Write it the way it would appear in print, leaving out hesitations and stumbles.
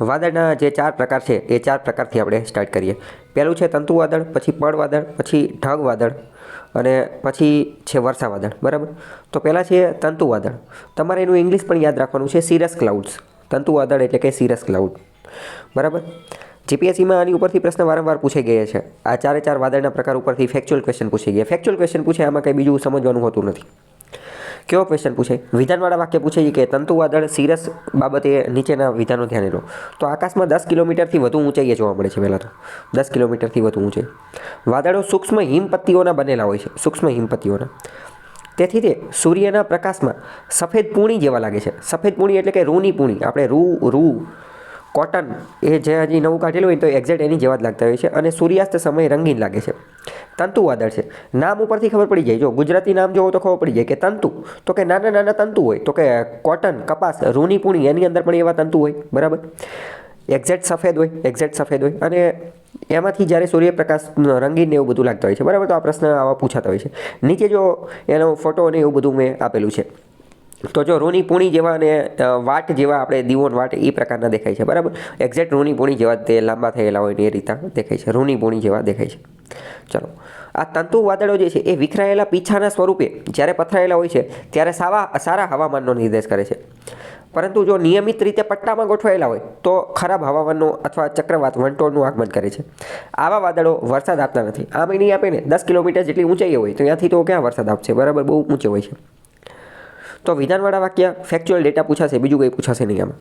વાદળના જે 4 પ્રકાર છે એ 4 પ્રકારથી આપણે સ્ટાર્ટ કરીએ. પહેલું છે તંતુ વાદળ, પછી પડ વાદળ, પછી ઢગ વાદળ અને પછી છે વર્ષા વાદળ. બરાબર. તો પહેલાં છે તંતુ વાદળ. તમારે એનું ઇંગ્લિશ પણ યાદ રાખવાનું છે, સિરસ ક્લાઉડ્સ. તંતુ વાદળ એટલે કે સિરસ ક્લાઉડ. બરાબર. જીપીએસસીમાં આની ઉપરથી પ્રશ્ન વારંવાર પૂછાઈ ગયા છે. આ 4 વાદળના પ્રકાર ઉપરથી ફેક્ચ્યુઅલ ક્વેશ્ચન પૂછાઈ ગયા. ફેક્ચ્યુઅલ ક્વેશ્ચન પૂછે આમાં કંઈ બીજું સમજવાનું હોતું નથી. કેવો ક્વેશ્ચન પૂછે? વિધાનવાળા વાક્ય પૂછે કે તંતુ વાદળ સિરસ બાબતે નીચેના વિધાનો ધ્યાને લો. તો આકાશમાં 10 કિલોમીટરથી વધુ ઊંચાઈએ જોવા મળે છે. પહેલાં તો 10 કિલોમીટરથી વધુ ઊંચાઈ. વાદળો સૂક્ષ્મ હિમપત્તીઓના બનેલા હોય છે, સૂક્ષ્મ હિમપત્તીઓના. તેથી તે સૂર્યના પ્રકાશમાં સફેદ પૂણી જેવા લાગે છે. સફેદ પૂણી એટલે કે રૂની પૂણી. આપણે રૂ કોટન એ જે હજી નવું કાઢેલું હોય તો એક્ઝેક્ટ એની જેવા જ લાગતા હોય છે અને સૂર્યાસ્ત સમયે રંગીન લાગે છે. તંતુ વાદળ છે. નામ ઉપરથી ખબર પડી જાય. જો ગુજરાતી નામ જોવો તો ખબર પડી જાય કે તંતુ, તો કે નાના નાના તંતુ હોય. તો કે કોટન, કપાસ, રૂની પૂણી એની અંદર પણ એવા તંતુ હોય. બરાબર. એક્ઝેક્ટ સફેદ હોય અને એમાંથી જ્યારે સૂર્યપ્રકાશ રંગીન એવું બધું લાગતું હોય છે. બરાબર. તો આ પ્રશ્ન આવા પૂછાતા હોય છે. નીચે જો એનો ફોટો અને એવું બધું મેં આપેલું છે. તો જો રૂની પૂણી જેવા અને વાટ જેવા, આપણે દીવોન વાટ એ પ્રકારના દેખાય છે. બરાબર. એક્ઝેક્ટ રૂની પૂણી જેવા તે લાંબા થયેલા હોય ને એ રીતના દેખાય છે. રૂની પૂણી જેવા દેખાય છે. ચલો, આ તંતુ વાદળો જે છે એ વિખરાયેલા પીછાના સ્વરૂપે જ્યારે પથરાયેલા હોય છે ત્યારે સારા હવામાનનો નિર્દેશ કરે છે. પરંતુ જો નિયમિત રીતે પટ્ટામાં ગોઠવાયેલા હોય તો ખરાબ હવામાનનો અથવા ચક્રવાત વંટોળનું આગમન કરે છે. આવા વાદળો વરસાદ આપતા નથી. આમ નહીં આપે ને, 10 કિલોમીટર જેટલી ઊંચાઈએ હોય તો ત્યાંથી તો ક્યાં વરસાદ આપશે? બરાબર. બહુ ઊંચે હોય છે. તો વિધાનવાળા વાક્ય ફેક્ચ્યુઅલ ડેટા પૂછાશે, બીજું કંઈ પૂછાશે નહીં આમાં.